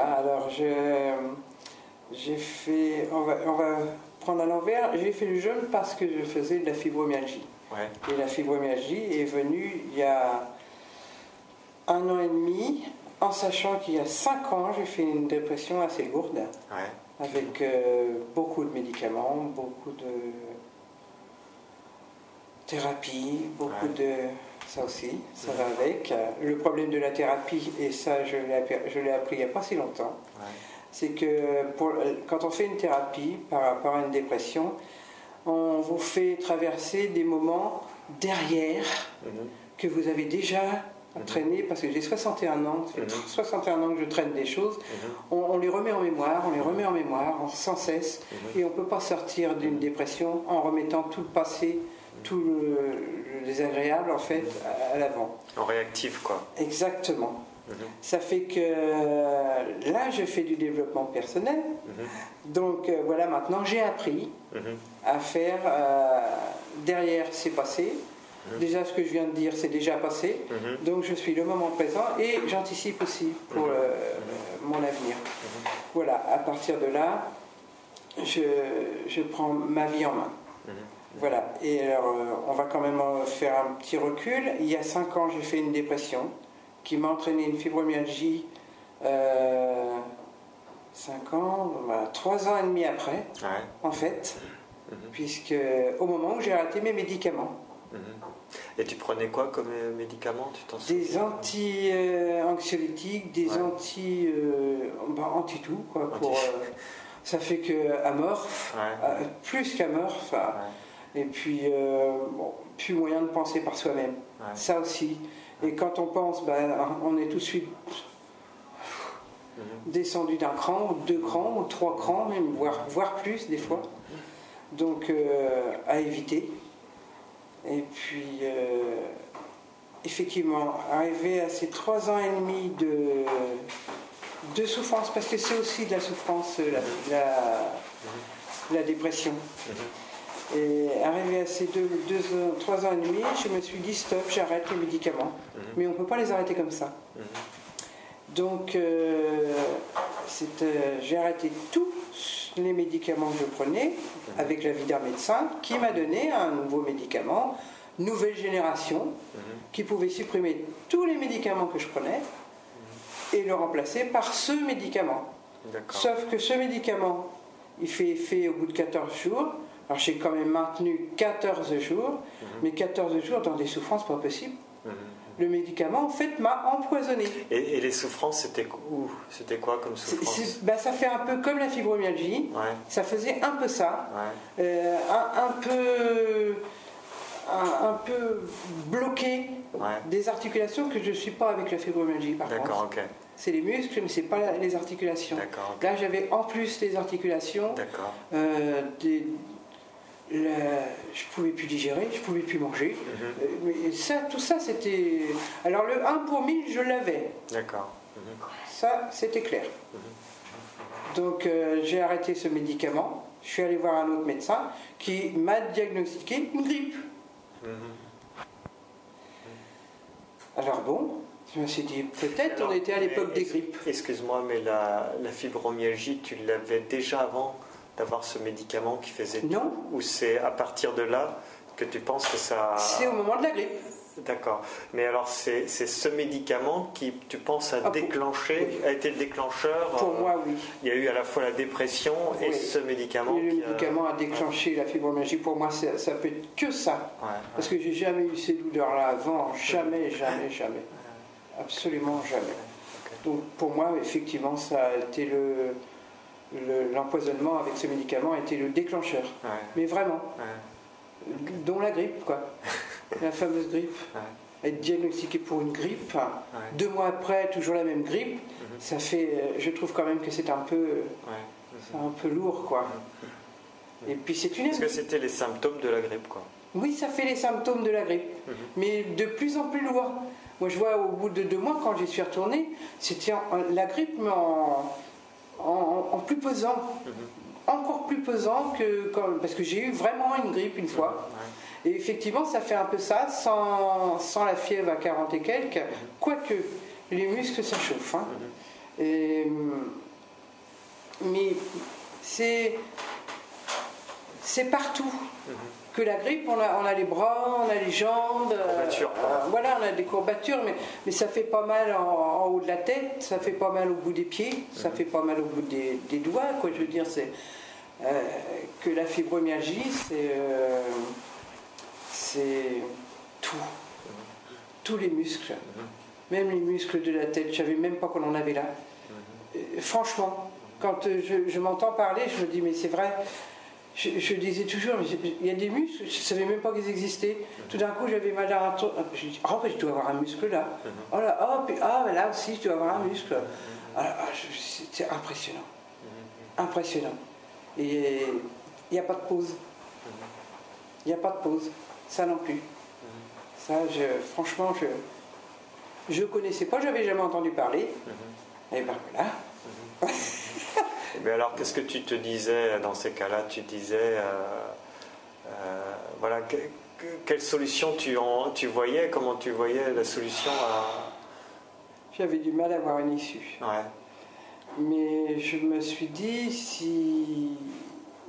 Voilà, alors j'ai fait, on va prendre à l'envers, j'ai fait le jaune parce que je faisais de la fibromyalgie. Ouais. Et la fibromyalgie est venue il y a 1 an et demi, en sachant qu'il y a 5 ans, j'ai fait une dépression assez lourde, avec beaucoup de médicaments, beaucoup de thérapie, beaucoup de... Ça aussi, ça va avec. Le problème de la thérapie, et ça je l'ai appris il n'y a pas si longtemps, c'est que quand on fait une thérapie par rapport à une dépression, on vous fait traverser des moments derrière que vous avez déjà traîné, parce que j'ai 61 ans, ça fait 61 ans que je traîne des choses, on les remet en mémoire, sans cesse, et on ne peut pas sortir d'une dépression en remettant tout le passé, tout le désagréable en fait à l'avant. En réactif quoi. Exactement. Ça fait que là je fais du développement personnel, donc voilà, maintenant j'ai appris à faire derrière c'est passé, déjà ce que je viens de dire c'est déjà passé, donc je suis le moment présent et j'anticipe aussi pour mon avenir. Voilà, à partir de là je prends ma vie en main. Voilà, et alors on va quand même faire un petit recul. Il y a 5 ans, j'ai fait une dépression qui m'a entraîné une fibromyalgie 5 ans, 3 ans et demi après, en fait, puisque au moment où j'ai arrêté mes médicaments. Et tu prenais quoi comme médicaments, tu t'en souviens? Des anti-anxiolytiques, des anti-tout, quoi, pour... ça fait que amorphe, plus qu'amorphe, et puis plus moyen de penser par soi-même, ça aussi. Et quand on pense, on est tout de suite descendu d'un cran, ou 2 crans, ou 3 crans, même, voire plus des fois. Donc à éviter. Et puis effectivement, arriver à ces 3 ans et demi de souffrance, parce que c'est aussi de la souffrance, la dépression. Et arrivé à ces 3 ans et demi, je me suis dit stop, j'arrête les médicaments. Mais on ne peut pas les arrêter comme ça. Donc j'ai arrêté tous les médicaments que je prenais avec l'avis d'un médecin qui m'a donné un nouveau médicament, nouvelle génération, qui pouvait supprimer tous les médicaments que je prenais et le remplacer par ce médicament. Sauf que ce médicament, il fait effet au bout de 14 jours. Alors j'ai quand même maintenu 14 jours, mais 14 jours dans des souffrances pas possibles. Le médicament en fait m'a empoisonné. Et les souffrances, c'était quoi comme souffrance? Ça fait un peu comme la fibromyalgie, ça faisait un peu ça, un peu bloqué des articulations, que je ne suis pas avec la fibromyalgie par contre. C'est les muscles, mais c'est pas les articulations. Là j'avais en plus les articulations, je pouvais plus digérer, je pouvais plus manger. Mais tout ça c'était... Alors le 1 pour 1000 je l'avais. Ça c'était clair. Donc j'ai arrêté ce médicament, je suis allé voir un autre médecin qui m'a diagnostiqué une grippe. Alors bon, je me suis dit peut-être on était à l'époque des grippes. Excuse-moi, mais la fibromyalgie, tu l'avais déjà avant d'avoir ce médicament qui faisait... Non. Ou c'est à partir de là que tu penses que ça... C'est au moment de la grippe. D'accord. Mais alors c'est ce médicament qui, tu penses, a été le déclencheur? Pour moi, oui. Il y a eu à la fois la dépression et ce médicament. Et le médicament a déclenché la fibromyalgie. Pour moi, ça peut être que ça. Parce que j'ai jamais eu ces douleurs-là avant. Jamais. Absolument jamais. Donc pour moi, effectivement, ça a été l'empoisonnement avec ce médicament a été le déclencheur. Mais vraiment. Dont la grippe, quoi. La fameuse grippe. Être diagnostiqué pour une grippe, 2 mois après, toujours la même grippe, ça fait. Je trouve quand même que c'est un peu lourd, quoi. Et puis c'est une. Est-ce que c'était les symptômes de la grippe, quoi? Oui, ça fait les symptômes de la grippe, mais de plus en plus lourd. Moi, je vois au bout de 2 mois, quand j'y suis retournée, c'était la grippe, mais en plus pesant. Encore plus pesant parce que j'ai eu vraiment une grippe une fois. Et effectivement, ça fait un peu ça, sans la fièvre à 40 et quelques, quoique les muscles, ça chauffe. Mais c'est partout. Que la grippe, on a les bras, on a les jambes, voilà, on a des courbatures, mais ça fait pas mal en haut de la tête, ça fait pas mal au bout des pieds, ça fait pas mal au bout des doigts, quoi. Je veux dire, c'est que la fibromyalgie, c'est tout, tous les muscles, même les muscles de la tête. Je savais même pas qu'on en avait là. Franchement, quand je m'entends parler, je me dis mais c'est vrai. Je disais toujours, il y a des muscles, je ne savais même pas qu'ils existaient. Tout d'un coup, j'avais mal à un truc. Je dis, oh, je dois avoir un muscle là. Oh là, ben là aussi, je dois avoir un muscle. C'est impressionnant. Impressionnant. Et il n'y a pas de pause. Il n'y a pas de pause. Ça non plus. Ça, franchement, je ne connaissais pas, je n'avais jamais entendu parler. Et ben voilà. Mais alors, qu'est-ce que tu te disais dans ces cas-là? Tu disais, voilà, quelle solution tu voyais? Comment tu voyais la solution à... J'avais du mal à avoir une issue. Ouais. Mais je me suis dit,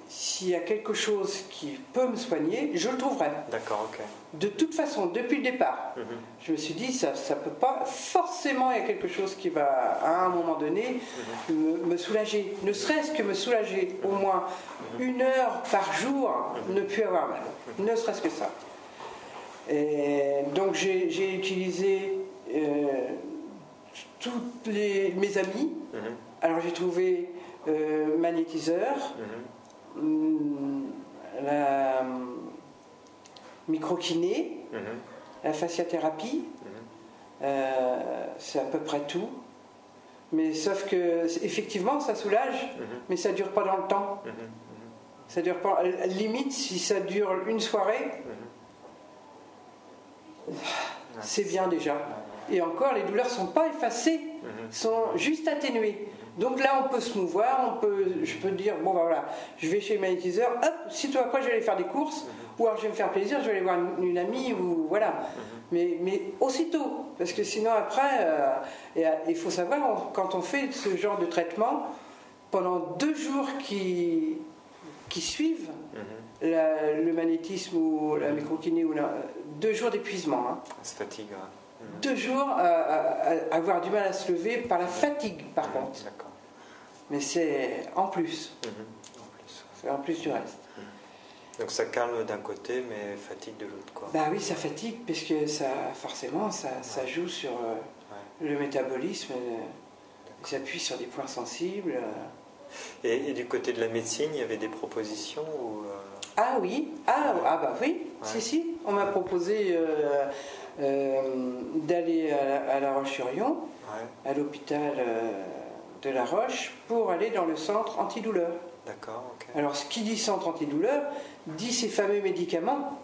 s'il y a quelque chose qui peut me soigner, je le trouverai. D'accord, ok. De toute façon, depuis le départ, je me suis dit, ça peut pas, forcément il y a quelque chose qui va, à un moment donné, me soulager. Ne serait-ce que me soulager, au moins 1 heure par jour, ne plus avoir mal. Ne serait-ce que ça. Et donc j'ai utilisé toutes mes amis. Alors j'ai trouvé magnétiseur, la microkiné, la fasciathérapie, c'est à peu près tout. Mais sauf que, effectivement, ça soulage, mais ça ne dure pas dans le temps. Ça dure pas. Limite, si ça dure une soirée, c'est bien déjà. Et encore, les douleurs ne sont pas effacées, sont juste atténuées. Donc là, on peut se mouvoir, je peux dire, bon ben voilà, je vais chez le magnétiseur, hop, sitôt après, je vais aller faire des courses, ou alors je vais me faire plaisir, je vais aller voir une amie, ou voilà. Mais aussitôt, parce que sinon après, il faut savoir, quand on fait ce genre de traitement, pendant 2 jours qui suivent le magnétisme ou la microkiné, 2 jours d'épuisement. Hein. Ça fatigue, ouais. 2 jours à avoir du mal à se lever par la fatigue, par contre. D'accord. Mais c'est en plus. C'est en plus du reste. Donc ça calme d'un côté, mais fatigue de l'autre, quoi. Bah oui, ça fatigue, parce que forcément, ça joue sur le métabolisme, ça appuie sur des points sensibles. Et du côté de la médecine, il y avait des propositions ou Ah oui, bah oui, si, on m'a proposé d'aller à La Roche-sur-Yon, à l'hôpital de La Roche, pour aller dans le centre antidouleur. D'accord, ok. Alors, ce qui dit centre antidouleur, dit ces fameux médicaments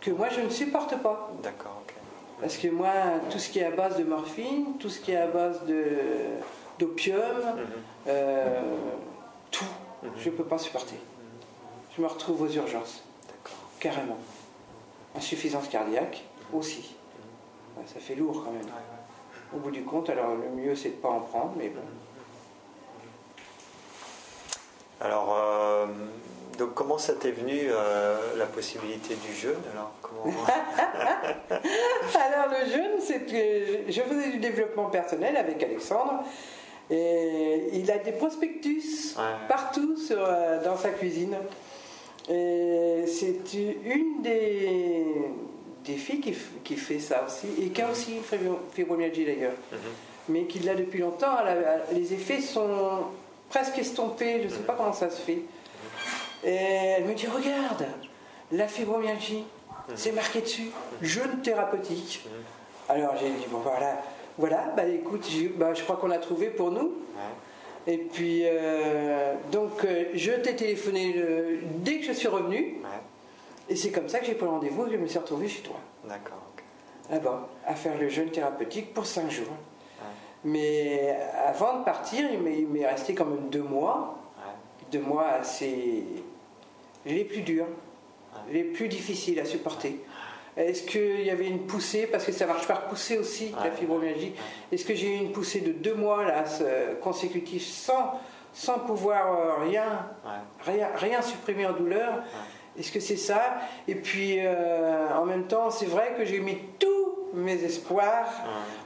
que moi je ne supporte pas. D'accord, ok. Parce que moi, tout ce qui est à base de morphine, tout ce qui est à base d'opium, tout, je ne peux pas supporter. Je me retrouve aux urgences, carrément. Insuffisance cardiaque aussi. Ça fait lourd quand même. Au bout du compte, alors le mieux c'est de ne pas en prendre, mais bon. Alors, donc comment ça t'est venu la possibilité du jeûne alors Alors le jeûne, c'est que je faisais du développement personnel avec Alexandre. Et il a des prospectus partout dans sa cuisine. Et c'est une des filles qui fait ça aussi, et qui a aussi une fibromyalgie d'ailleurs, mais qui l'a depuis longtemps. Les effets sont presque estompés, je ne sais pas comment ça se fait. Et elle me dit, regarde, la fibromyalgie, c'est marqué dessus, jeûne thérapeutique. Alors j'ai dit, bon voilà, bah écoute, je crois qu'on a trouvé pour nous. Et puis, donc, je t'ai téléphoné dès que je suis revenu. Et c'est comme ça que j'ai pris le rendez-vous et que je me suis retrouvé chez toi. D'accord. Okay. Là-bas, à faire le jeûne thérapeutique pour 5 jours. Mais avant de partir, il m'est resté quand même 2 mois. 2 mois assez les plus durs, les plus difficiles à supporter. Est-ce qu'il y avait une poussée, parce que ça marche par poussée aussi, la fibromyalgie. Est-ce que j'ai eu une poussée de 2 mois là, consécutifs sans pouvoir rien supprimer en douleur? Est-ce que c'est ça? Et puis en même temps, c'est vrai que j'ai mis tous mes espoirs,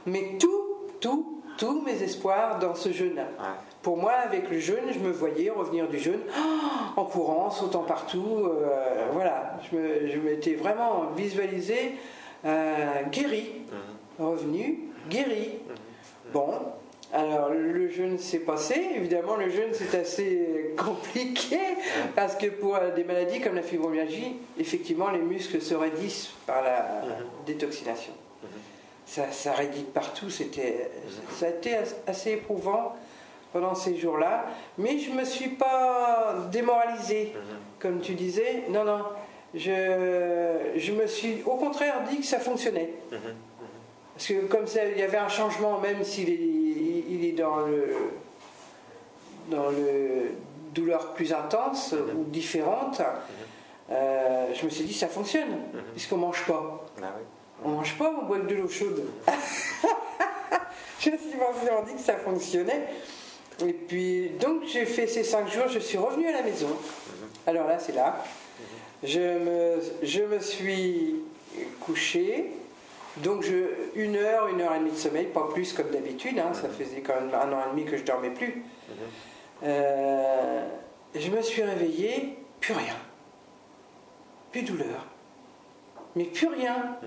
mais tous mes espoirs dans ce jeûne. Pour moi, avec le jeûne, je me voyais revenir du jeûne en courant, sautant partout. Voilà, je m'étais vraiment visualisé guéri, revenu, guéri. Bon, alors le jeûne s'est passé. Évidemment, le jeûne c'est assez compliqué parce que pour des maladies comme la fibromyalgie, effectivement, les muscles se raidissent par la détoxination. Ça raidit partout. Ça a été assez éprouvant pendant ces jours-là, mais je ne me suis pas démoralisée, comme tu disais. Non, je me suis au contraire dit que ça fonctionnait. Parce que comme ça, il y avait un changement, même s'il est dans le douleur plus intense ou différente, je me suis dit ça fonctionne, puisqu'on ne mange pas. On ne mange pas, on boit que de l'eau chaude. Je me suis vraiment dit que ça fonctionnait. Et puis, donc, j'ai fait ces 5 jours, je suis revenue à la maison. Alors là, c'est là. Je me suis couchée. Donc, 1 heure, 1 heure et demie de sommeil, pas plus comme d'habitude. Ça faisait quand même 1 an et demi que je ne dormais plus. Je me suis réveillée, plus rien. Plus de douleur. Mais plus rien.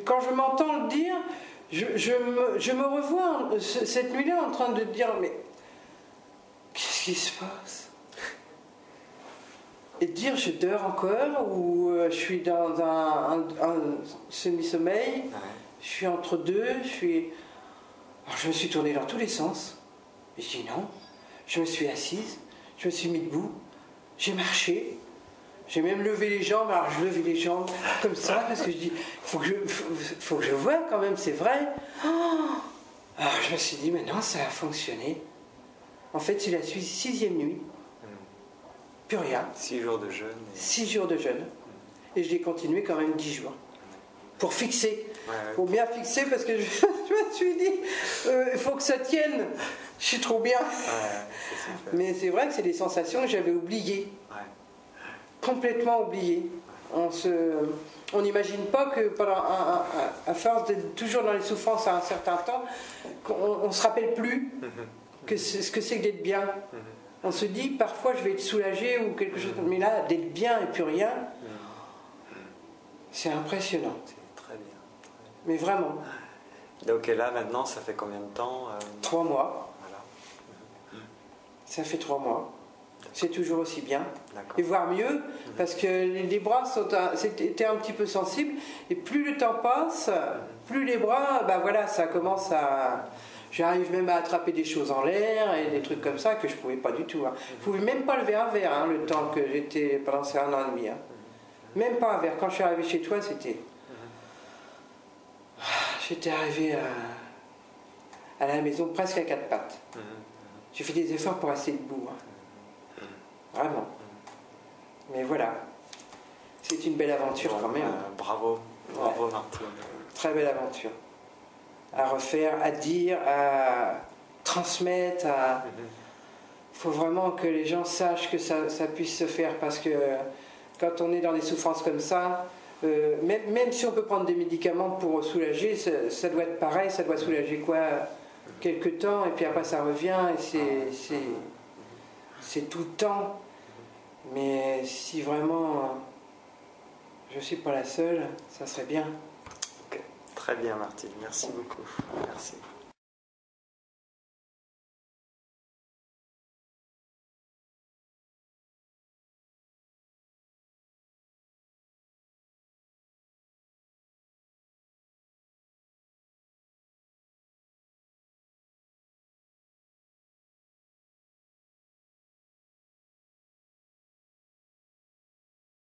Quand je m'entends le dire, je me revois cette nuit-là en train de dire mais qu'est-ce qui se passe? Et de dire je dors encore ou je suis dans un semi-sommeil, je suis entre deux, Alors, je me suis tournée dans tous les sens. Et je dis non, je me suis assise, je me suis mis debout, j'ai marché. J'ai même levé les jambes, alors je levais les jambes comme ça, parce que je dis, faut que je vois quand même, c'est vrai. Alors je me suis dit, mais non, ça a fonctionné. En fait, c'est la 6e nuit. Plus rien. 6 jours de jeûne. 6 jours de jeûne. Et j'ai continué quand même 10 jours. Pour fixer. Pour bien fixer, parce que je me suis dit, il faut que ça tienne. Je suis trop bien. Mais c'est vrai que c'est des sensations que j'avais oubliées. Complètement oublié. On n'imagine pas que à force d'être toujours dans les souffrances à un certain temps, on ne se rappelle plus ce que c'est que d'être bien. On se dit parfois je vais être soulagé ou quelque chose, mais là d'être bien et plus rien, c'est impressionnant. C'est très bien. Mais vraiment. Donc et là maintenant ça fait combien de temps 3 mois. Voilà. Ça fait 3 mois. C'est toujours aussi bien. Et voire mieux, parce que les bras étaient un petit peu sensibles, et plus le temps passe, plus les bras, voilà, ça commence à... J'arrive même à attraper des choses en l'air, et des trucs comme ça que je ne pouvais pas du tout. Je ne pouvais même pas lever un verre, le temps que j'étais pendant ces 1 an et demi. Même pas un verre. Quand je suis arrivé chez toi, c'était... J'étais arrivé à la maison presque à 4 pattes. J'ai fait des efforts pour rester debout. Vraiment. Mais voilà. C'est une belle aventure quand même. Bravo Martine. Très belle aventure. À refaire, à dire, à transmettre. Il faut vraiment que les gens sachent que ça puisse se faire, parce que quand on est dans des souffrances comme ça, même si on peut prendre des médicaments pour soulager, ça doit être pareil, ça doit soulager quelques temps, et puis après ça revient, et c'est tout le temps. Mais si vraiment je ne suis pas la seule, ça serait bien. Okay. Très bien Martine, merci beaucoup. Merci.